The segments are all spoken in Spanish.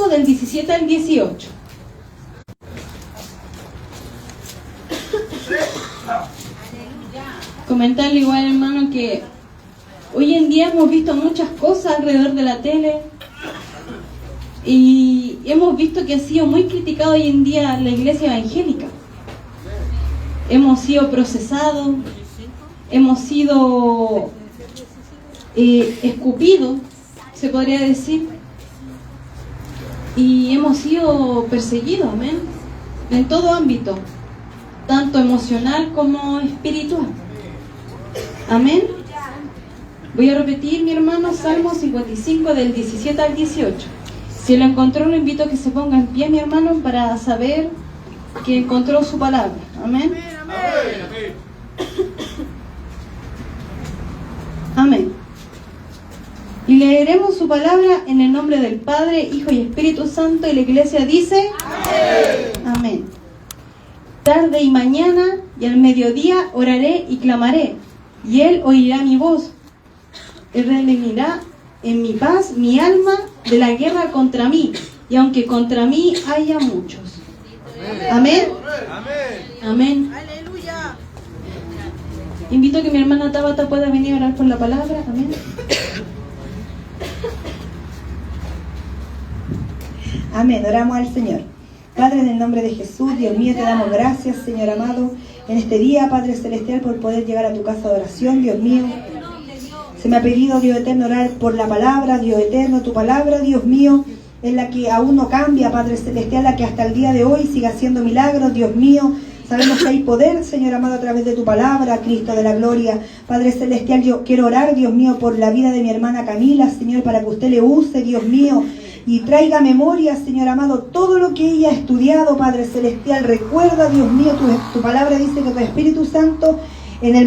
25 del 17 al 18. Comentarle igual, hermano, que hoy en día hemos visto muchas cosas alrededor de la tele y hemos visto que ha sido muy criticado hoy en día la iglesia evangélica. Hemos sido procesados, hemos sido escupidos, se podría decir, y hemos sido perseguidos, amén, en todo ámbito, tanto emocional como espiritual. Amén. Voy a repetir, mi hermano, Salmo 55 del 17 al 18. Si lo encontró, lo invito a que se ponga en pie, mi hermano, para saber que encontró su palabra. Amén. Amén. Y leeremos su palabra en el nombre del Padre, Hijo y Espíritu Santo, y la iglesia dice: amén. Amén. Tarde y mañana y al mediodía oraré y clamaré, y Él oirá mi voz. Él redimirá en mi paz mi alma de la guerra contra mí, y aunque contra mí haya muchos. Amén. Amén. Aleluya. Invito a que mi hermana Tabata pueda venir a orar por la palabra. Amén. Amén. Oramos al Señor. Padre, en el nombre de Jesús, Dios mío, te damos gracias, Señor amado, en este día, Padre Celestial, por poder llegar a tu casa de oración, Dios mío. Se me ha pedido, Dios eterno, orar por la palabra, Dios eterno, tu palabra, Dios mío, es la que aún no cambia, Padre Celestial, la que hasta el día de hoy sigue haciendo milagros, Dios mío. Sabemos que hay poder, Señor amado, a través de tu palabra, Cristo de la gloria. Padre Celestial, yo quiero orar, Dios mío, por la vida de mi hermana Camila, Señor, para que usted le use, Dios mío, y traiga memoria, Señor amado, todo lo que ella ha estudiado, Padre Celestial. Recuerda, Dios mío, tu palabra dice que tu Espíritu Santo, en el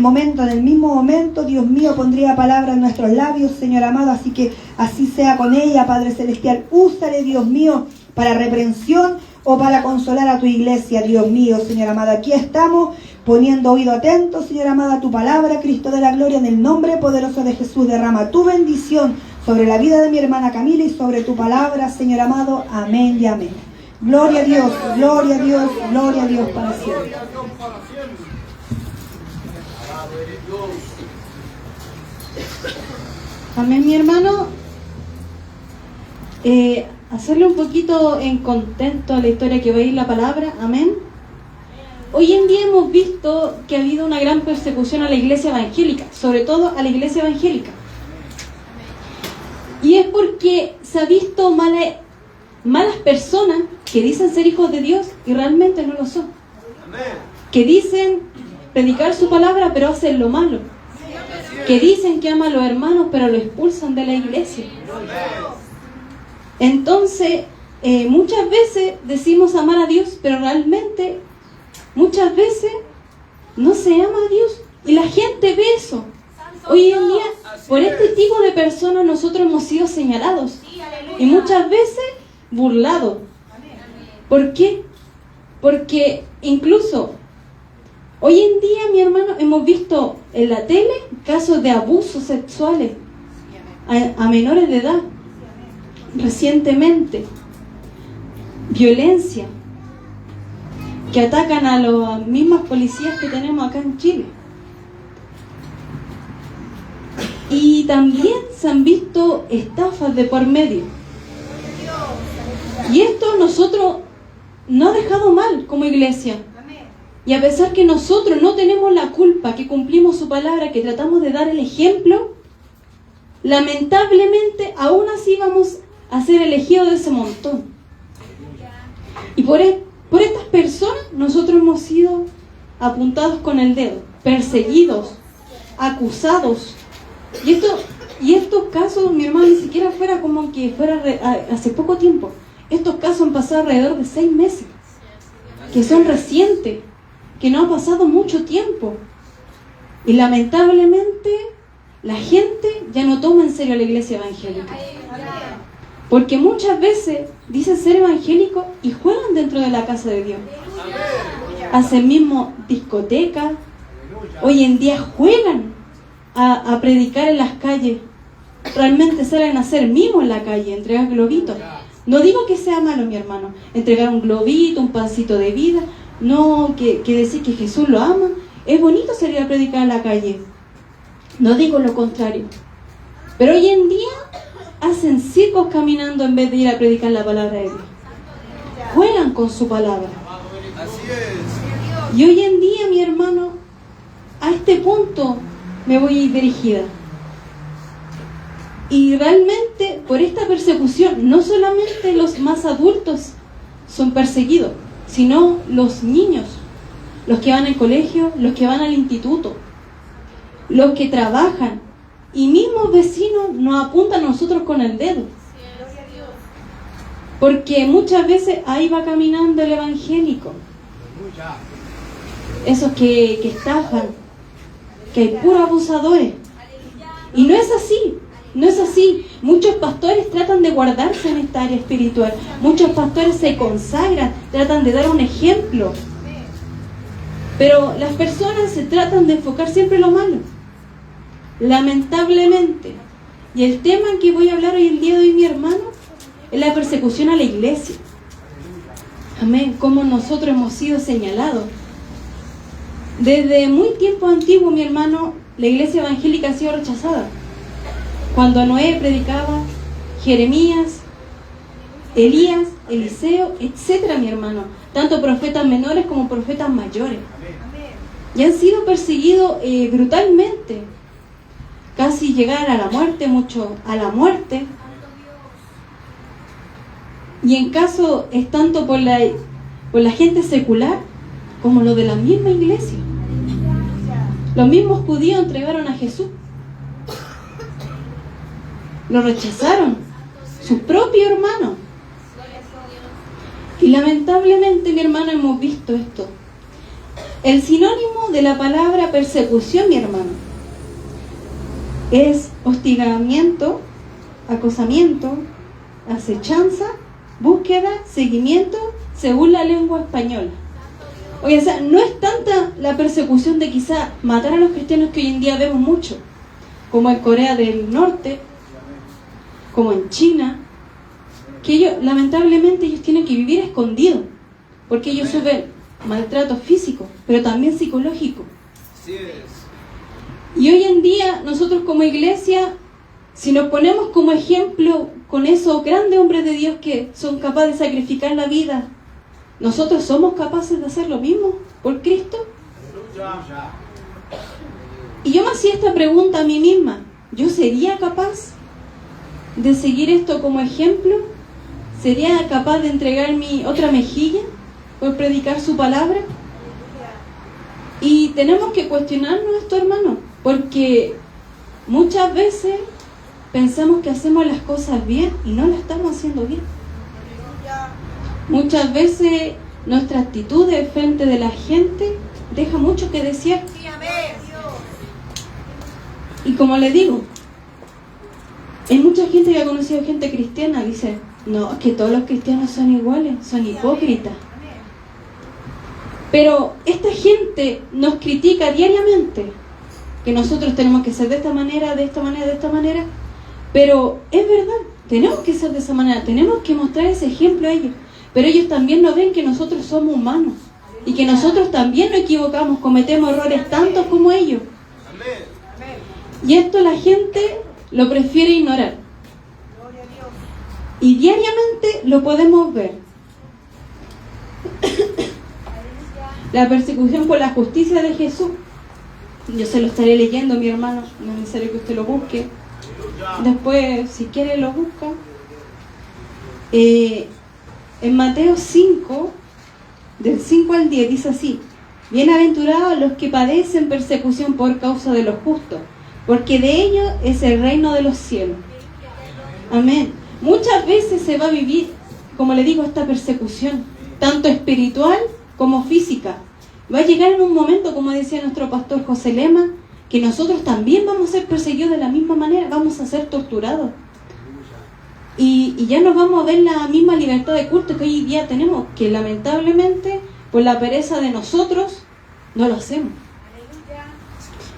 mismo momento, Dios mío, pondría palabra en nuestros labios, Señor amado. Así que así sea con ella, Padre Celestial. Úsale, Dios mío, para reprensión o para consolar a tu iglesia, Dios mío, Señor amado. Aquí estamos poniendo oído atento, Señor amado, a tu palabra, Cristo de la gloria, en el nombre poderoso de Jesús. Derrama tu bendición sobre la vida de mi hermana Camila y sobre tu palabra, Señor amado. Amén y amén. Gloria a Dios, gloria a Dios, gloria a Dios para siempre. Amén, mi hermano. Hacerle un poquito en contexto a la historia que va a ir la palabra. Amén. Hoy en día hemos visto que ha habido una gran persecución a la iglesia evangélica, sobre todo a la iglesia evangélica. Y es porque se ha visto malas personas que dicen ser hijos de Dios y realmente no lo son. Que dicen predicar su palabra pero hacen lo malo. Que dicen que aman a los hermanos pero lo expulsan de la iglesia. Entonces, muchas veces decimos amar a Dios, pero realmente muchas veces no se ama a Dios. Y la gente ve eso. Hoy en día, por este tipo de personas nosotros hemos sido señalados y muchas veces burlados. ¿Por qué? Porque incluso hoy en día, mi hermano, hemos visto en la tele casos de abusos sexuales a menores de edad. Recientemente, violencia que atacan a las mismas policías que tenemos acá en Chile. Y también se han visto estafas de por medio. Y esto nosotros no ha dejado mal como iglesia. Y a pesar que nosotros no tenemos la culpa, que cumplimos su palabra, que tratamos de dar el ejemplo, lamentablemente aún así vamos a ser elegidos de ese montón. Y por estas personas nosotros hemos sido apuntados con el dedo, perseguidos, acusados. Y estos casos, mi hermano, ni siquiera fuera como que fuera hace poco tiempo. Estos casos han pasado alrededor de 6 meses, que son recientes, que no ha pasado mucho tiempo. Y lamentablemente la gente ya no toma en serio a la iglesia evangélica. Porque muchas veces dicen ser evangélicos y juegan dentro de la casa de Dios. Hacen mismo discotecas. Hoy en día juegan a predicar en las calles. Realmente salen a hacer mimos en la calle, entregar globitos. No digo que sea malo, mi hermano, entregar un globito, un pancito de vida, no, que decir que Jesús lo ama. Es bonito salir a predicar en la calle. No digo lo contrario. Pero hoy en día hacen circos caminando en vez de ir a predicar la palabra de Dios. Juegan con su palabra. Así es. Y hoy en día, mi hermano, a este punto me voy dirigida. Y realmente por esta persecución, no solamente los más adultos son perseguidos, sino los niños, los que van al colegio, los que van al instituto, los que trabajan, y mismos vecinos nos apuntan a nosotros con el dedo. Porque muchas veces ahí va caminando el evangélico. Esos que estafan, que hay puros abusadores. Y no es así. No es así. Muchos pastores tratan de guardarse en esta área espiritual. Muchos pastores se consagran, tratan de dar un ejemplo. Pero las personas se tratan de enfocar siempre en lo malo. Lamentablemente. Y el tema que voy a hablar hoy el día de hoy, mi hermano, es la persecución a la iglesia. Amén. Como nosotros hemos sido señalados. Desde muy tiempo antiguo, mi hermano, la iglesia evangélica ha sido rechazada. Cuando Noé predicaba, Jeremías, Elías, Eliseo, etcétera, mi hermano. Tanto profetas menores como profetas mayores. Y han sido perseguidos brutalmente. Casi llegar a la muerte, mucho a la muerte. Y en caso es tanto por la gente secular como lo de la misma iglesia. Los mismos judíos entregaron a Jesús. Lo rechazaron, sus propios hermanos. Y lamentablemente, mi hermano, hemos visto esto. El sinónimo de la palabra persecución, mi hermano, es hostigamiento, acosamiento, acechanza, búsqueda, seguimiento, según la lengua española. Oye, o sea, no es tanta la persecución de quizá matar a los cristianos que hoy en día vemos mucho, como en Corea del Norte, como en China, que ellos, lamentablemente, ellos tienen que vivir escondidos, porque ellos sufren maltrato físico, pero también psicológico. Así es. Y hoy en día, nosotros como iglesia, si nos ponemos como ejemplo con esos grandes hombres de Dios que son capaces de sacrificar la vida, ¿nosotros somos capaces de hacer lo mismo por Cristo? Y yo me hacía esta pregunta a mí misma: ¿yo sería capaz de seguir esto como ejemplo? ¿Sería capaz de entregar mi otra mejilla por predicar su palabra? Y tenemos que cuestionarnos esto, hermano, porque muchas veces pensamos que hacemos las cosas bien y no las estamos haciendo bien. Muchas veces nuestra actitud de frente de la gente deja mucho que desear. Y como le digo, hay mucha gente que ha conocido gente cristiana, dice: no, es que todos los cristianos son iguales, son hipócritas. Pero esta gente nos critica diariamente, que nosotros tenemos que ser de esta manera, de esta manera, de esta manera. Pero es verdad, tenemos que ser de esa manera, tenemos que mostrar ese ejemplo a ellos. Pero ellos también nos ven que nosotros somos humanos y que nosotros también nos equivocamos, cometemos errores tantos como ellos. Y esto la gente lo prefiere ignorar. Y diariamente lo podemos ver. La persecución por la justicia de Jesús. Yo se lo estaré leyendo, mi hermano, no es necesario que usted lo busque. Después, si quiere, lo busca. En Mateo 5, del 5 al 10, dice así: bienaventurados los que padecen persecución por causa de los justos, porque de ellos es el reino de los cielos. Amén. Muchas veces se va a vivir, como le digo, esta persecución, tanto espiritual como física. Va a llegar en un momento, como decía nuestro pastor José Lema, que nosotros también vamos a ser perseguidos de la misma manera, vamos a ser torturados. Y ya nos vamos a ver la misma libertad de culto que hoy día tenemos, que lamentablemente, por la pereza de nosotros, no lo hacemos.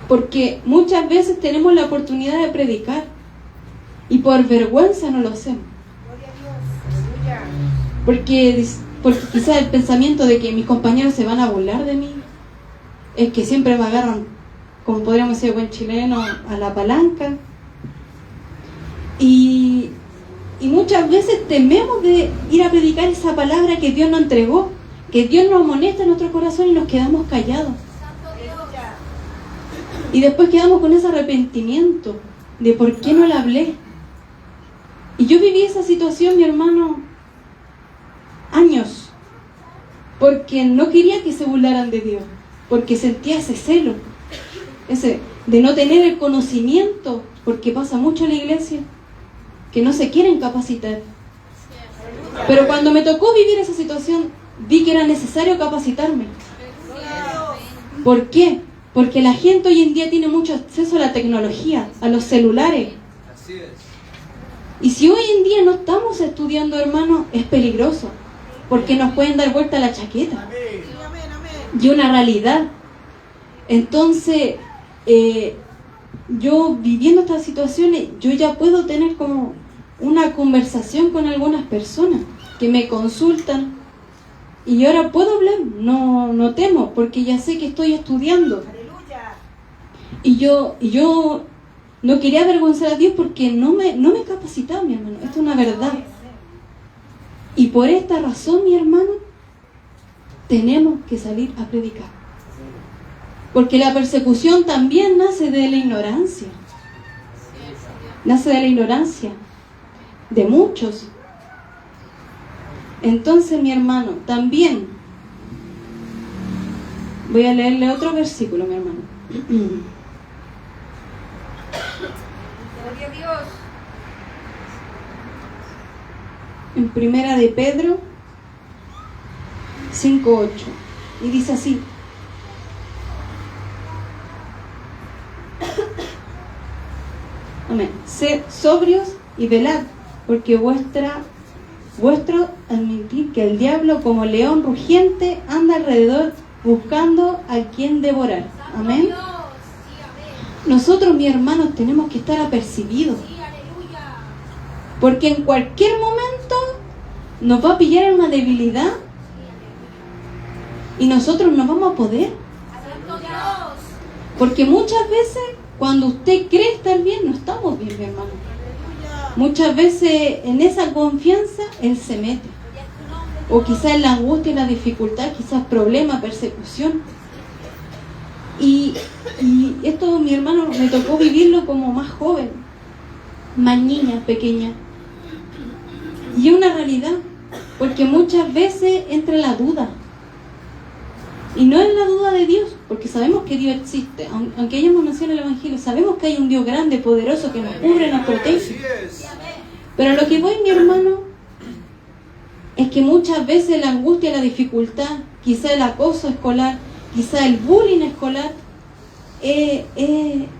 Porque muchas veces tenemos la oportunidad de predicar y por vergüenza no lo hacemos. porque quizás el pensamiento de que mis compañeros se van a burlar de mí, es que siempre me agarran, como podríamos decir buen chileno, a la palanca. Y muchas veces tememos de ir a predicar esa palabra que Dios nos entregó, que Dios nos amonesta en nuestro corazón, y nos quedamos callados. Y después quedamos con ese arrepentimiento de por qué no le hablé. Y yo viví esa situación, mi hermano, años, porque no quería que se burlaran de Dios, porque sentía ese celo, ese de no tener el conocimiento, porque pasa mucho en la iglesia, que no se quieren capacitar. Pero cuando me tocó vivir esa situación, vi que era necesario capacitarme. ¿Por qué? Porque la gente hoy en día tiene mucho acceso a la tecnología, a los celulares. Así es. Y si hoy en día no estamos estudiando, hermano, es peligroso, porque nos pueden dar vuelta la chaqueta. Y una realidad. Entonces, yo viviendo estas situaciones, yo ya puedo tener como una conversación con algunas personas que me consultan, y ahora puedo hablar, no temo, porque ya sé que estoy estudiando. Y yo no quería avergonzar a Dios, porque no me capacitaba, mi hermano. Esto es una verdad. Y por esta razón, mi hermano, tenemos que salir a predicar. Porque la persecución también nace de la ignorancia. Nace de la ignorancia de muchos. Entonces, mi hermano, también voy a leerle otro versículo, mi hermano. Gloria a Dios. En Primera de Pedro 5:8, y dice así: amén. Sed sobrios y velad, porque vuestro admitir que el diablo, como león rugiente, anda alrededor buscando a quien devorar. Amén. Nosotros, mis hermanos, tenemos que estar apercibidos, porque en cualquier momento nos va a pillar en una debilidad y nosotros no vamos a poder. Porque muchas veces, cuando usted cree estar bien, no estamos bien, mi hermano. Muchas veces en esa confianza Él se mete. O quizás en la angustia, en la dificultad, quizás problema, persecución. Y esto, mi hermano, me tocó vivirlo como más joven, más niña, pequeña. Y es una realidad, porque muchas veces entra la duda. Y no es la duda de Dios, porque sabemos que Dios existe. Aunque hayamos nacido en el Evangelio, sabemos que hay un Dios grande, poderoso, que nos cubre, nos protege. Así es. Pero a lo que voy, mi hermano, es que muchas veces la angustia, la dificultad, quizá el acoso escolar, quizá el bullying escolar,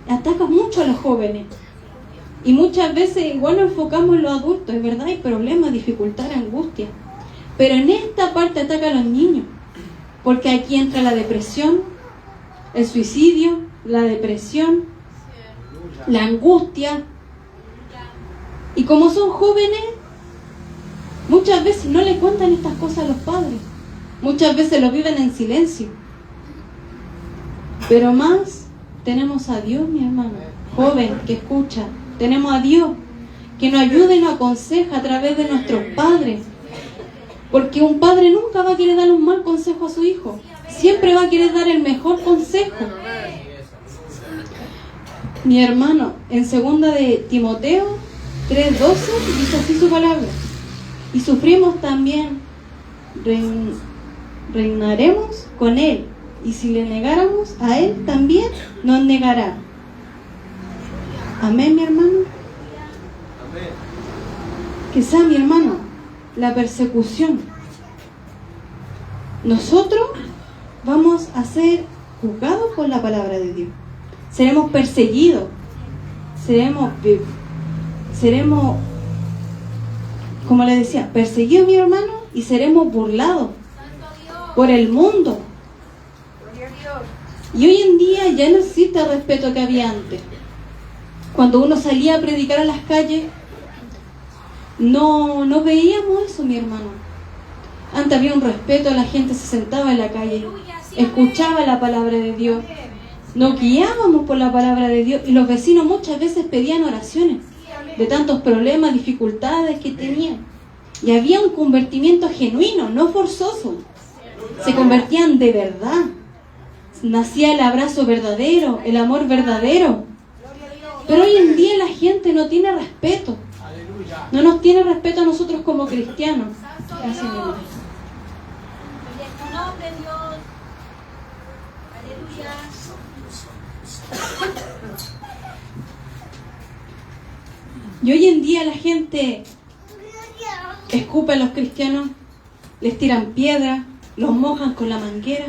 ataca mucho a los jóvenes. Y muchas veces igual nos enfocamos en los adultos, es verdad, hay problemas, dificultad, angustia. Pero en esta parte ataca a los niños, porque aquí entra la depresión, el suicidio, la depresión, la angustia. Y como son jóvenes, muchas veces no le cuentan estas cosas a los padres. Muchas veces lo viven en silencio. Pero más tenemos a Dios, mi hermano, joven que escucha. Tenemos a Dios que nos ayuda y nos aconseja a través de nuestros padres. Porque un padre nunca va a querer dar un mal consejo a su hijo. Siempre va a querer dar el mejor consejo. Mi hermano, en 2 de Timoteo 3:12 dice así su palabra: y sufrimos también, reinaremos con Él, y si le negáramos a Él, también nos negará. Amén, mi hermano. Amén. Que sea, mi hermano, la persecución. Nosotros vamos a ser juzgados por la palabra de Dios. Seremos perseguidos. Seremos, como les decía, perseguidos, mi hermano, y seremos burlados por el mundo. Y hoy en día ya no existe el respeto que había antes. Cuando uno salía a predicar a las calles, no veíamos eso, mi hermano. Antes había un respeto, la gente se sentaba en la calle, escuchaba la palabra de Dios. Nos guiábamos por la palabra de Dios y los vecinos muchas veces pedían oraciones de tantos problemas, dificultades que tenían. Y había un convertimiento genuino, no forzoso. Se convertían de verdad. Nacía el abrazo verdadero, el amor verdadero. Pero hoy en día la gente no tiene respeto. No nos tiene respeto a nosotros como cristianos. Gracias, mi hermano. Y hoy en día la gente escupe a los cristianos, les tiran piedras, los mojan con la manguera.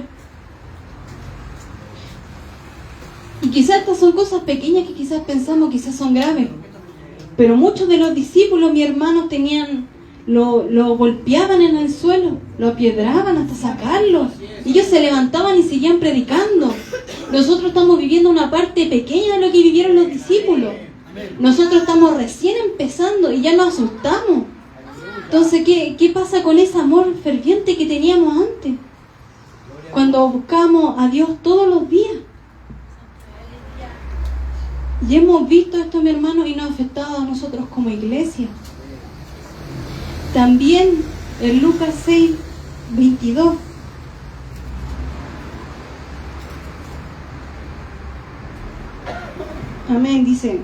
Y quizás estas son cosas pequeñas que quizás pensamos, quizás son graves. Pero muchos de los discípulos, mi hermano, lo golpeaban en el suelo, lo apiedraban hasta sacarlo. Ellos se levantaban y seguían predicando. Nosotros estamos viviendo una parte pequeña de lo que vivieron los discípulos. Nosotros estamos recién empezando y ya nos asustamos. Entonces, ¿qué pasa con ese amor ferviente que teníamos antes? Cuando buscamos a Dios todos los días. Y hemos visto esto, mi hermano, y nos ha afectado a nosotros como iglesia. También en Lucas 6:22. Amén, dice: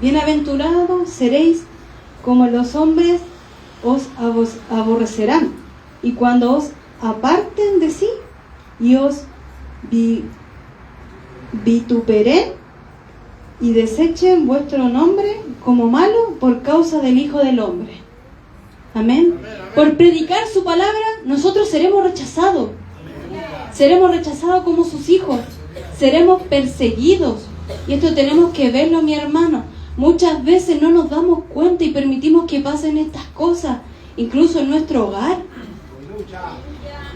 bienaventurados seréis como los hombres os aborrecerán, y cuando os aparten de sí y os vituperen y desechen vuestro nombre como malo por causa del Hijo del Hombre. Amén. Por predicar su palabra, nosotros seremos rechazados. Seremos rechazados como sus hijos. Seremos perseguidos. Y esto tenemos que verlo, mi hermano. Muchas veces no nos damos cuenta y permitimos que pasen estas cosas, incluso en nuestro hogar.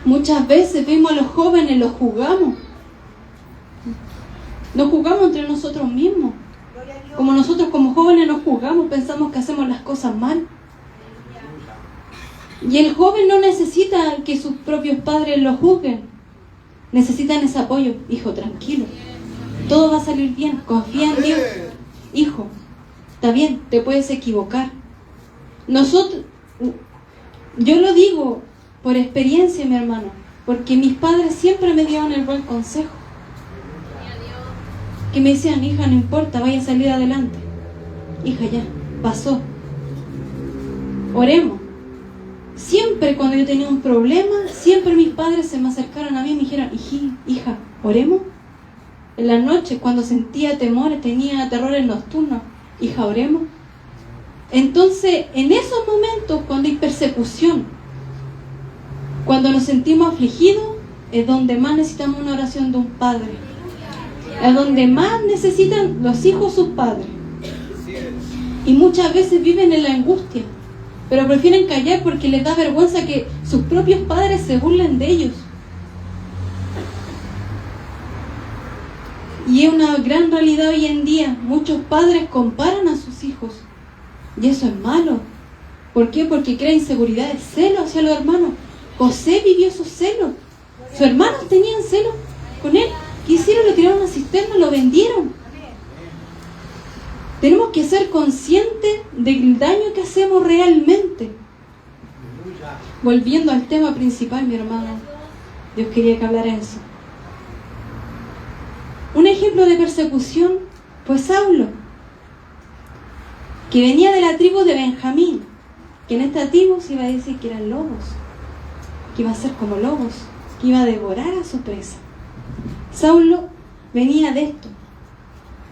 Muchas veces vemos a los jóvenes, los juzgamos. Nos juzgamos entre nosotros mismos. Como nosotros como jóvenes nos juzgamos, pensamos que hacemos las cosas mal. Y el joven no necesita que sus propios padres lo juzguen. Necesitan ese apoyo. Hijo, tranquilo. Todo va a salir bien. Confía en Dios. Hijo, está bien, te puedes equivocar. Yo lo digo por experiencia, mi hermano, porque mis padres siempre me dieron el buen consejo. Que me decían: hija, no importa, vaya a salir adelante. Hija, ya, pasó. Oremos. Siempre cuando yo tenía un problema, siempre mis padres se me acercaron a mí y me dijeron: hija, oremos. En las noches, cuando sentía temores, tenía terrores nocturnos: hija, oremos. Entonces, en esos momentos, cuando hay persecución, cuando nos sentimos afligidos, es donde más necesitamos una oración de un padre. Es donde más necesitan los hijos sus padres. Y muchas veces viven en la angustia, pero prefieren callar porque les da vergüenza que sus propios padres se burlen de ellos. Y es una gran realidad hoy en día. Muchos padres comparan a sus hijos. Y eso es malo. ¿Por qué? Porque crea inseguridad, celos hacia los hermanos. José vivió esos celos. Sus hermanos tenían celos con él. ¿Qué hicieron? Le tiraron a una cisterna, lo vendieron. Tenemos que ser conscientes del daño que hacemos realmente. Volviendo al tema principal, mi hermano, Dios quería que hablara eso. Un ejemplo de persecución fue Saulo, que venía de la tribu de Benjamín, que en esta tribu se iba a decir que eran lobos, que iba a ser como lobos, que iba a devorar a su presa. Saulo venía de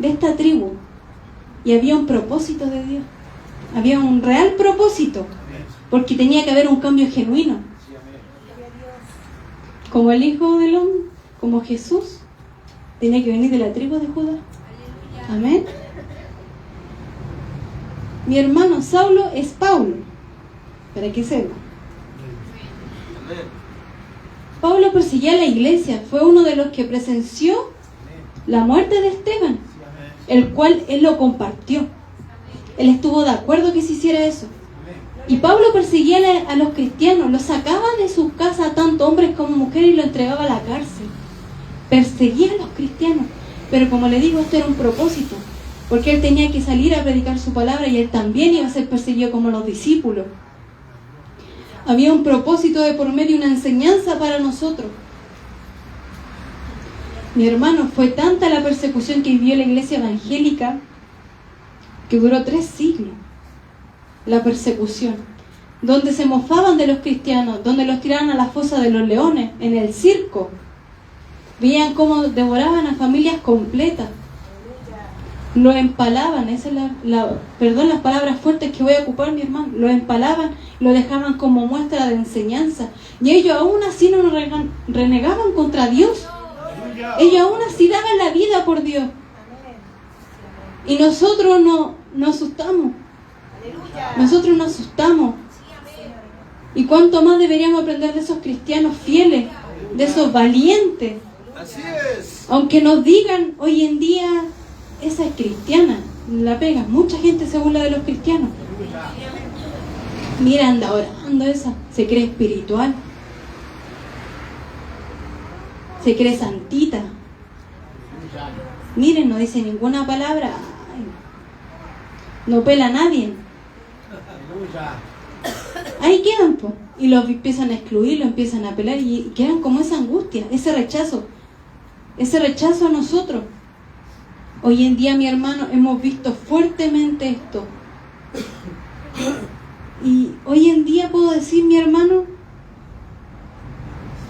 esta tribu, y había un propósito de Dios, había un real propósito, porque tenía que haber un cambio genuino. Como el Hijo del Hombre, como Jesús, tenía que venir de la tribu de Judá. Amén. Mi hermano, Saulo es Pablo, para que sepa. Pablo persiguió a la iglesia, fue uno de los que presenció la muerte de Esteban, el cual él lo compartió. Él estuvo de acuerdo que se hiciera eso. Y Pablo perseguía a los cristianos, los sacaba de sus casas mataba tanto hombres como mujeres y lo entregaba a la cárcel. Perseguía a los cristianos. Pero como le digo, esto era un propósito, porque él tenía que salir a predicar su palabra y él también iba a ser perseguido como los discípulos. Había un propósito de por medio, una enseñanza para nosotros. Mi hermano, fue tanta la persecución que vivió la iglesia evangélica que duró 3 siglos. La persecución, donde se mofaban de los cristianos, donde los tiraban a la fosa de los leones, en el circo. Veían cómo devoraban a familias completas. Lo empalaban, esa es perdón las palabras fuertes que voy a ocupar, mi hermano. Lo empalaban, lo dejaban como muestra de enseñanza. Y ellos aún así no renegaban contra Dios. Ellos aún así daban la vida por Dios. Y nosotros no asustamos. Nosotros nos asustamos. Y cuánto más deberíamos aprender de esos cristianos fieles, de esos valientes. Así es. Aunque nos digan hoy en día, esa es cristiana, la pega. Mucha gente se burla de los cristianos. Mira, anda orando esa, se cree espiritual, se cree santita. Miren, no dice ninguna palabra. Ay, no pela a nadie. Ahí quedan, po. Y los empiezan a excluir, lo empiezan a pelar y quedan como esa angustia, ese rechazo a nosotros. Hoy en día, mi hermano, hemos visto fuertemente esto. Y hoy en día puedo decir, mi hermano,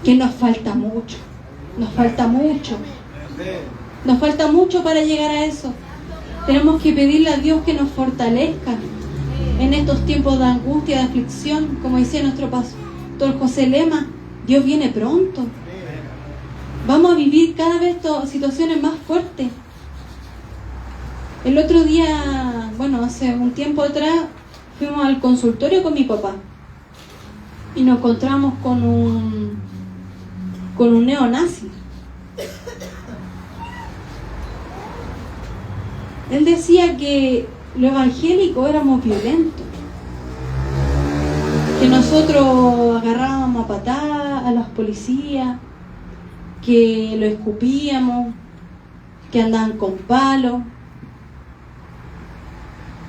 que nos falta mucho. Nos falta mucho. Nos falta mucho para llegar a eso. Tenemos que pedirle a Dios que nos fortalezca en estos tiempos de angustia, de aflicción, como decía nuestro pastor José Lema. Dios viene pronto. Vamos a vivir cada vez situaciones más fuertes. El otro día, hace un tiempo atrás, fuimos al consultorio con mi papá y nos encontramos con un neonazi. Él decía que los evangélicos éramos violentos, que nosotros agarrábamos a patadas a los policías, que lo escupíamos, que andaban con palos.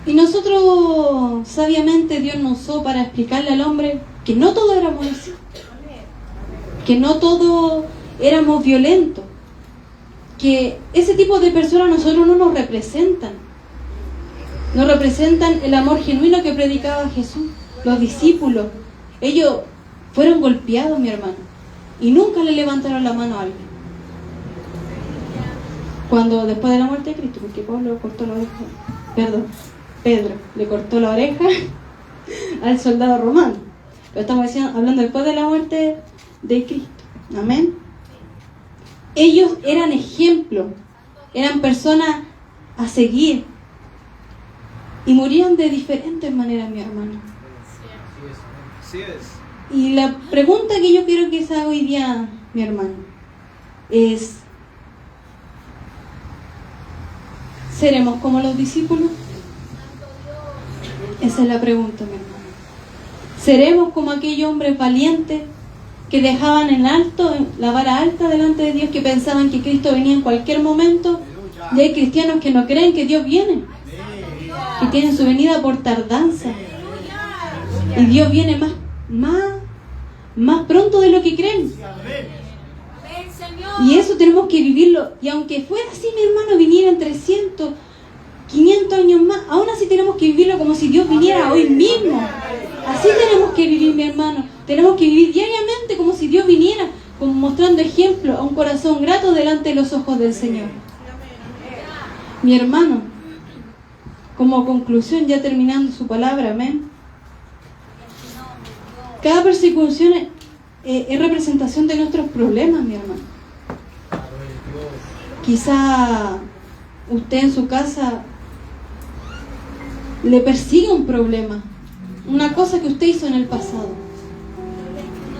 Y nosotros, sabiamente, Dios nos usó para explicarle al hombre que no todos éramos así, que no todos éramos violentos, que ese tipo de personas a nosotros no nos representan. No representan el amor genuino que predicaba Jesús. Los discípulos, ellos fueron golpeados, mi hermano, y nunca le levantaron la mano a alguien. Cuando después de la muerte de Cristo, porque Pedro le cortó la oreja al soldado romano. Pero estamos hablando después de la muerte de Cristo. Amén. Ellos eran ejemplos, eran personas a seguir. Y murieron de diferentes maneras, mi hermano. Así es. Y la pregunta que yo quiero que se haga hoy día, mi hermano, es: ¿seremos como los discípulos? Esa es la pregunta, mi hermano. ¿Seremos como aquellos hombres valientes que dejaban en alto, la vara alta delante de Dios, que pensaban que Cristo venía en cualquier momento? Y hay cristianos que no creen que Dios viene, que tienen su venida por tardanza. Y Dios viene más pronto de lo que creen. Y eso tenemos que vivirlo. Y aunque fuera así, mi hermano, vinieran 300, 500 años más, aún así tenemos que vivirlo como si Dios viniera hoy mismo. Así tenemos que vivir, mi hermano. Tenemos que vivir diariamente como si Dios viniera, como mostrando ejemplo a un corazón grato delante de los ojos del Señor. Mi hermano, como conclusión, ya terminando su palabra, amén. Cada persecución es representación de nuestros problemas, mi hermano. Quizá usted en su casa le persigue un problema, una cosa que usted hizo en el pasado.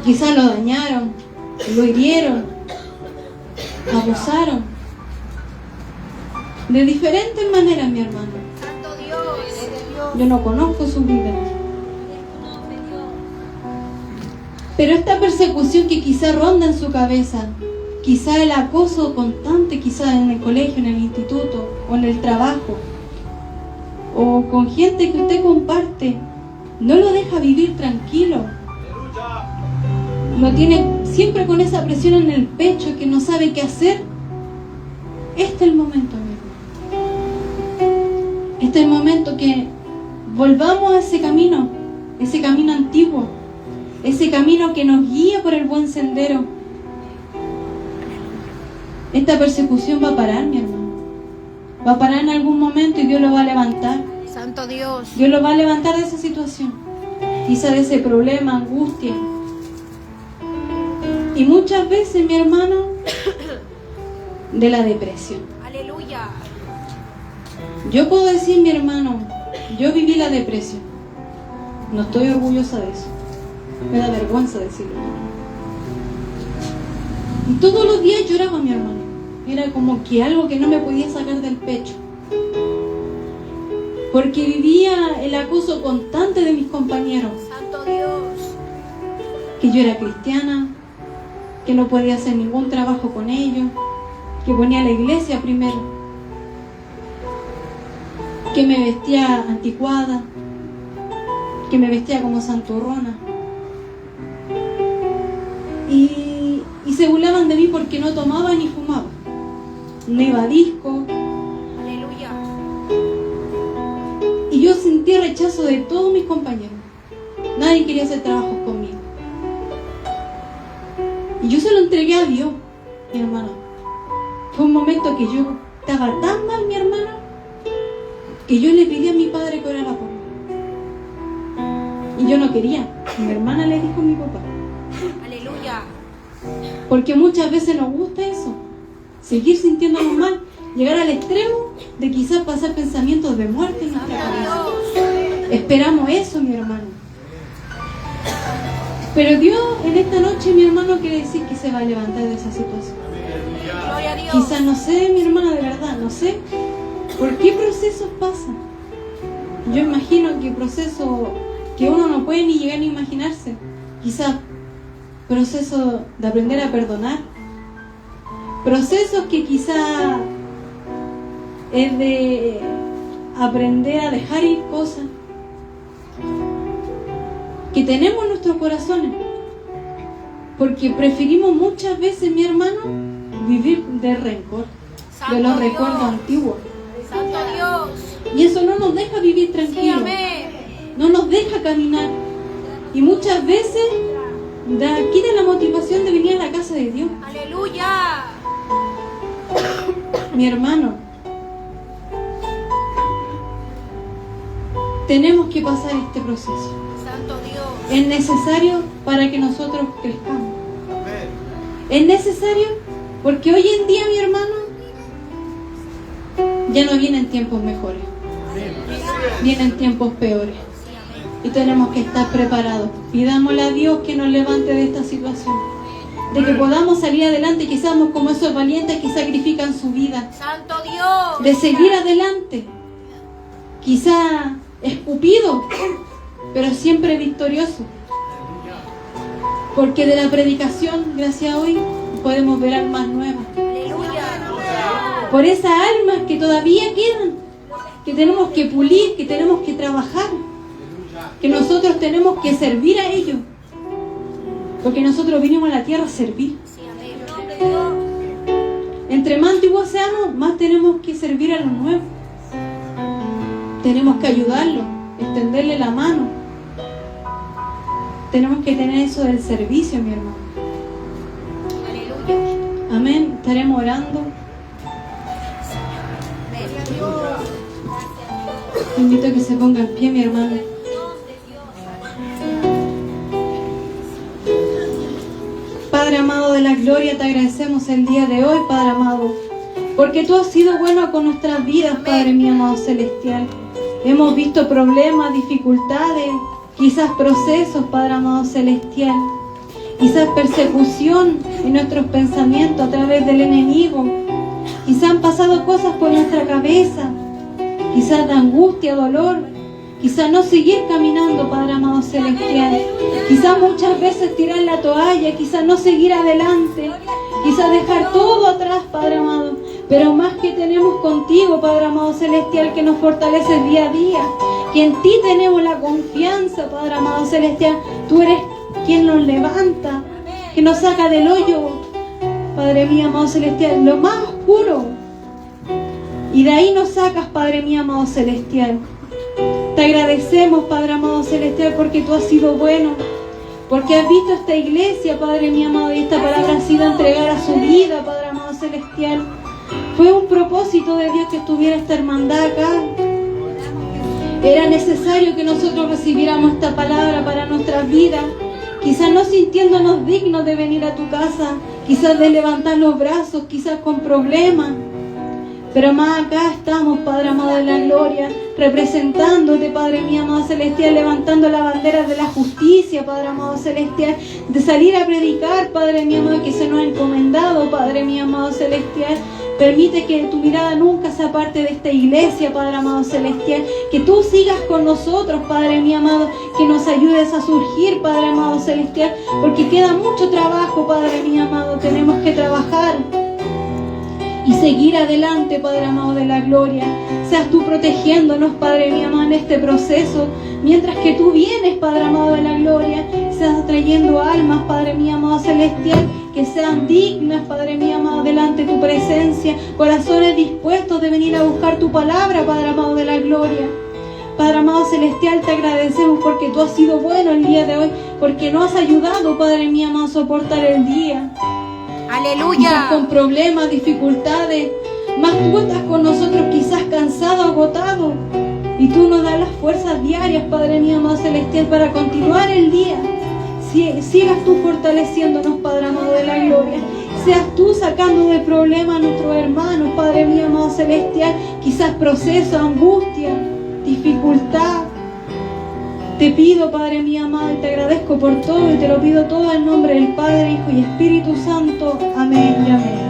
Quizá lo dañaron, lo hirieron, abusaron. De diferentes maneras, mi hermano. Yo no conozco su vida. Pero esta persecución que quizá ronda en su cabeza, quizá el acoso constante, quizá en el colegio, en el instituto o en el trabajo, o con gente que usted comparte, no lo deja vivir tranquilo. Lo tiene siempre con esa presión en el pecho que no sabe qué hacer. Este es el momento, amigo. Este es el momento que volvamos a ese camino antiguo, ese camino que nos guía por el buen sendero. Esta persecución va a parar, mi hermano. Va a parar en algún momento y Dios lo va a levantar. Santo Dios. Dios lo va a levantar de esa situación, quizá de ese problema, angustia. Y muchas veces, mi hermano, de la depresión. Aleluya. Yo puedo decir, mi hermano, yo viví la depresión. No estoy orgullosa de eso. Me da vergüenza decirlo. Y todos los días lloraba, mi hermano. Era como que algo que no me podía sacar del pecho. Porque vivía el acoso constante de mis compañeros. Santo Dios. Que yo era cristiana, que no podía hacer ningún trabajo con ellos, que ponía la iglesia primero, que me vestía anticuada, que me vestía como santurrona. Y se burlaban de mí porque no tomaba ni fumaba. No iba a disco. Aleluya. Y yo sentí rechazo de todos mis compañeros. Nadie quería hacer trabajos conmigo. Y yo se lo entregué a Dios, mi hermano. Fue un momento que yo estaba tan mal, mi hermana, que yo le pedí a mi padre que orara por mí. Y yo no quería. Mi hermana le dijo a mi papá. Aleluya. Porque muchas veces nos gusta eso. Seguir sintiéndonos mal. Llegar al extremo de quizás pasar pensamientos de muerte en nuestra cabeza. Esperamos eso, mi hermano. Pero Dios en esta noche, mi hermano, quiere decir que se va a levantar de esa situación. Gloria a Dios. Quizás no sé, mi hermana, de verdad, no sé por qué procesos pasan. Yo imagino que procesos que uno no puede ni llegar ni imaginarse. Quizás procesos de aprender a perdonar. Procesos que quizás es de aprender a dejar ir cosas que tenemos en nuestros corazones, porque preferimos muchas veces, mi hermano, vivir de rencor, de los recuerdos antiguos. Santo Dios. Y eso no nos deja vivir Sí, tranquilos, amén. no nos deja caminar. Y muchas veces quita la motivación de venir a la casa de Dios. Aleluya. Mi hermano, tenemos que pasar este proceso. Santo Dios. Es necesario para que nosotros crezcamos. Amén. Es necesario porque hoy en día, mi hermano, ya no vienen tiempos mejores, vienen tiempos peores. Y tenemos que estar preparados. Pidámosle a Dios que nos levante de esta situación, de que podamos salir adelante, que seamos como esos valientes que sacrifican su vida, Santo Dios. de seguir adelante, quizá escupido, pero siempre victorioso. Porque de la predicación, gracias a hoy, podemos ver almas nuevas. Aleluya. Por esas almas que todavía quedan, que tenemos que pulir, que tenemos que trabajar, que nosotros tenemos que servir a ellos. Porque nosotros vinimos a la tierra a servir. Sí, amén. En nombre de Dios. Entre más antiguos seamos, más tenemos que servir a los nuevos. Tenemos que ayudarlos, extenderle la mano. Tenemos que tener eso del servicio, mi hermano. Aleluya. Amén. Estaremos orando. Te invito a que se ponga en pie, mi hermano. Padre amado de la gloria, te agradecemos el día de hoy, Padre amado, porque tú has sido bueno con nuestras vidas, Padre mío amado celestial. Hemos visto problemas, dificultades, quizás procesos, Padre amado celestial, quizás persecución en nuestros pensamientos a través del enemigo. Quizás han pasado cosas por nuestra cabeza, quizás de angustia, dolor, Quizás no seguir caminando, Padre amado celestial. Quizás muchas veces tirar la toalla, quizás no seguir adelante, quizás dejar todo atrás, Padre amado. Pero más que tenemos contigo, Padre amado celestial, que nos fortalece día a día, que en ti tenemos la confianza, Padre amado celestial. Tú eres quien nos levanta, que nos saca del hoyo, Padre mío amado celestial, lo más oscuro, y de ahí nos sacas, Padre mío amado celestial. Te agradecemos, Padre amado celestial, porque tú has sido bueno, porque has visto esta iglesia, Padre mío amado, y esta palabra ha sido entregar a su vida, Padre amado celestial. Fue un propósito de Dios que estuviera esta hermandad acá. Era necesario que nosotros recibiéramos esta palabra para nuestras vidas, quizás no sintiéndonos dignos de venir a tu casa, quizás de levantar los brazos, quizás con problemas. Pero más acá estamos, Padre amado de la gloria, representándote, Padre mío amado celestial, levantando la bandera de la justicia, Padre amado celestial, de salir a predicar, Padre mío amado, que se nos ha encomendado, Padre mío amado celestial. Permite que tu mirada nunca se aparte de esta iglesia, Padre amado celestial, que tú sigas con nosotros, Padre mío amado, que nos ayudes a surgir, Padre amado celestial, porque queda mucho trabajo, Padre mío amado, tenemos que trabajar y seguir adelante, Padre amado de la gloria. Seas tú protegiéndonos, Padre mío amado, en este proceso, mientras que tú vienes, Padre amado de la gloria. Seas trayendo almas, Padre mío amado celestial, que sean dignas, Padre mío amado, delante de tu presencia, corazones dispuestos de venir a buscar tu palabra, Padre amado de la gloria. Padre amado celestial, te agradecemos porque tú has sido bueno el día de hoy, porque nos has ayudado, Padre mío amado, a soportar el día. Aleluya. Quizás con problemas, dificultades, más tú estás con nosotros, quizás cansado, agotado, y tú nos das las fuerzas diarias, Padre mío amado celestial, para continuar el día. Sigas tú fortaleciéndonos, Padre amado de la gloria. Seas tú sacando de problemas a nuestros hermanos, Padre mío amado celestial, quizás proceso, angustia, dificultad. Te pido, Padre mío amado, y te agradezco por todo, y te lo pido todo en nombre del Padre, Hijo y Espíritu Santo. Amén y amén.